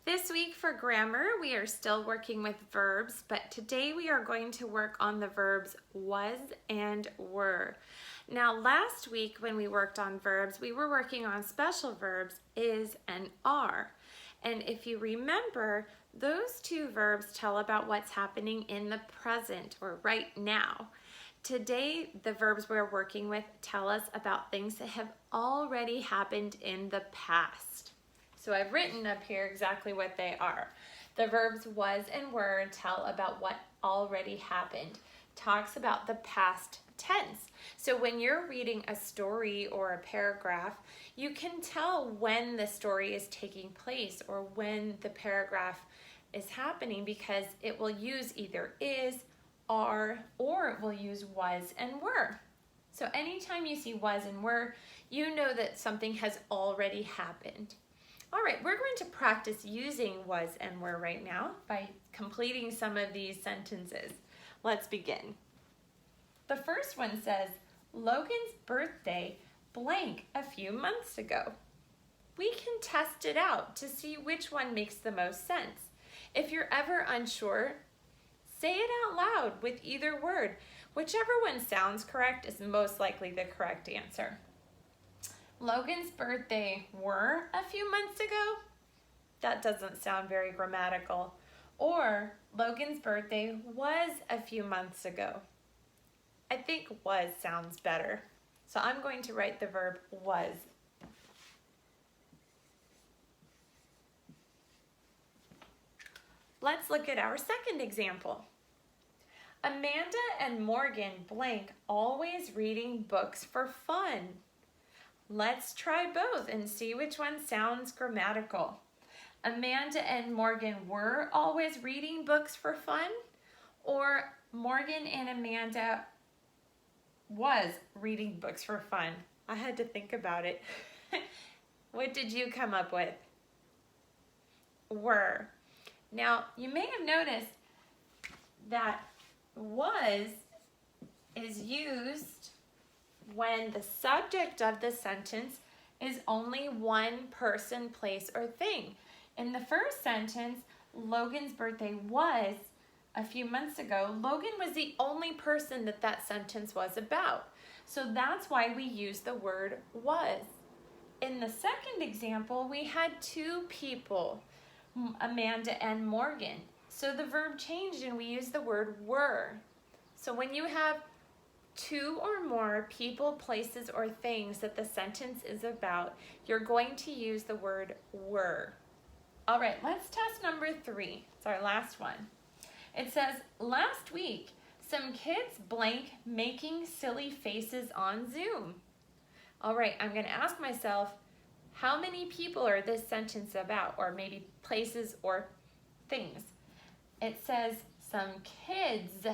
This week for grammar, we are still working with verbs, but today we are going to work on the verbs was and were. Now, last week when we worked on verbs, we were working on special verbs is and are. And if you remember, those two verbs tell about what's happening in the present or right now. Today, the verbs we're working with tell us about things that have already happened in the past. So I've written up here exactly what they are. The verbs was and were tell about what already happened. Talks about the past tense. So when you're reading a story or a paragraph, you can tell when the story is taking place or when the paragraph is happening because it will use either is, are, or it will use was and were. So anytime you see was and were, you know that something has already happened. All right, we're going to practice using was and were right now by completing some of these sentences. Let's begin. The first one says, Logan's birthday blank a few months ago. We can test it out to see which one makes the most sense. If you're ever unsure, say it out loud with either word. Whichever one sounds correct is most likely the correct answer. Logan's birthday were a few months ago? That doesn't sound very grammatical. Or Logan's birthday was a few months ago. I think was sounds better. So I'm going to write the verb was. Let's look at our second example. Amanda and Morgan blank always reading books for fun. Let's try both and see which one sounds grammatical. Amanda and Morgan were always reading books for fun, or Morgan and Amanda was reading books for fun. I had to think about it. What did you come up with? Were. Now, you may have noticed that was is used when the subject of the sentence is only one person, place, or thing. In the first sentence, Logan's birthday was a few months ago. Logan was the only person that sentence was about. So that's why we use the word was. In the second example, we had two people, Amanda and Morgan. So the verb changed and we use the word were. So when you have two or more people, places, or things that the sentence is about, you're going to use the word were. All right, let's test number 3. It's our last one. It says, last week, some kids blank making silly faces on Zoom. All right, I'm going to ask myself, how many people are this sentence about, or maybe places or things? It says some kids.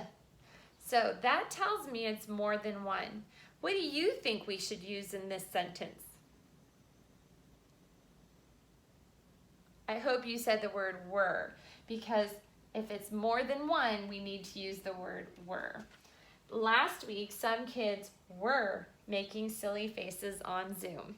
So that tells me it's more than one. What do you think we should use in this sentence? I hope you said the word were, because if it's more than one, we need to use the word were. Last week, some kids were making silly faces on Zoom.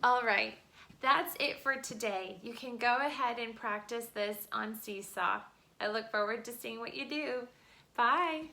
All right. That's it for today. You can go ahead and practice this on Seesaw. I look forward to seeing what you do. Bye.